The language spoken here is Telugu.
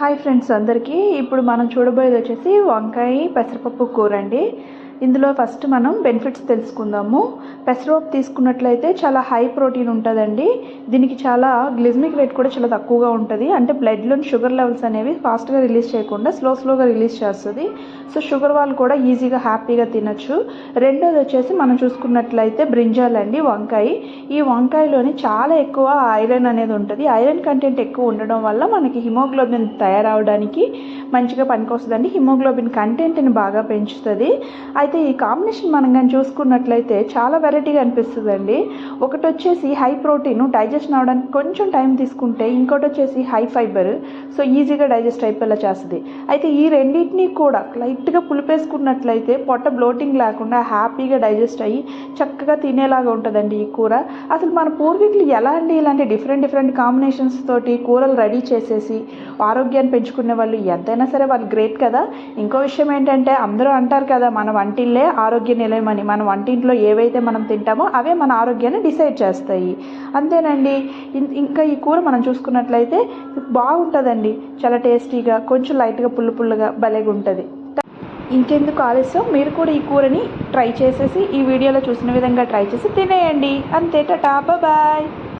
హాయ్ ఫ్రెండ్స్ అందరికీ ఇప్పుడు మనం చూడబోయేది వచ్చేసి వంకాయ పెసరపప్పు కూర అండి. ఇందులో ఫస్ట్ మనం బెనిఫిట్స్ తెలుసుకుందాము. పెసరపప్పు తీసుకున్నట్లయితే చాలా హై ప్రోటీన్ ఉంటుందండి. దీనికి చాలా గ్లిజమిక్ రేట్ కూడా చాలా తక్కువగా ఉంటుంది. అంటే బ్లడ్లోని షుగర్ లెవెల్స్ అనేవి ఫాస్ట్గా రిలీజ్ చేయకుండా స్లోగా రిలీజ్ చేస్తుంది. సో షుగర్ వాళ్ళు కూడా ఈజీగా హ్యాపీగా తినచ్చు. రెండోది వచ్చేసి మనం చూసుకున్నట్లయితే బ్రింజాల్ అండి, వంకాయ. ఈ వంకాయలోని చాలా ఎక్కువ ఐరన్ అనేది ఉంటుంది. ఐరన్ కంటెంట్ ఎక్కువ ఉండడం వల్ల మనకి హిమోగ్లోబిన్ తయారవడానికి మంచిగా పనికొస్తుందండి. హిమోగ్లోబిన్ కంటెంట్ని బాగా పెంచుతుంది. అయితే ఈ కాంబినేషన్ మనం కానీ చూసుకున్నట్లయితే చాలా వెరైటీగా అనిపిస్తుందండి. ఒకటి వచ్చేసి హై ప్రోటీన్, డైజెషన్ అవ్వడానికి కొంచెం టైం తీసుకుంటే, ఇంకోటి వచ్చేసి హై ఫైబర్, సో ఈజీగా డైజెస్ట్ అయిపోయేలా చేస్తుంది. అయితే ఈ రెండింటినీ కూడా లైట్గా పులిపేసుకున్నట్లయితే పొట్ట బ్లోటింగ్ లేకుండా హ్యాపీగా డైజెస్ట్ అయ్యి చక్కగా తినేలాగా ఉంటుందండి ఈ కూర. అసలు మన పూర్వీకులు ఎలా అండి ఇలాంటి డిఫరెంట్ కాంబినేషన్స్ తోటి కూరలు రెడీ చేసేసి ఆరోగ్యాన్ని పెంచుకునే వాళ్ళు. ఎంతైనా సరే వాళ్ళు గ్రేట్ కదా. ఇంకో విషయం ఏంటంటే అందరూ అంటారు కదా, మన వంటిల్లే ఆరోగ్య నిలయమని. మన వంటింట్లో ఏవైతే మనం తింటామో అవే మన ఆరోగ్యాన్ని డిసైడ్ చేస్తాయి. అంతేనండి. ఇంకా ఈ కూర మనం చూసుకున్నట్లయితే బాగుంటుందండి. చాలా టేస్టీగా, కొంచెం లైట్గా పుల్లగా భలేగా ఉంటుంది. ఇంకెందుకు ఆలస్యం, మీరు కూడా ఈ కూరని ట్రై చేసేసి ఈ వీడియోలో చూసిన విధంగా ట్రై చేసి తినేయండి. అంతే, టాటా, బాయ్.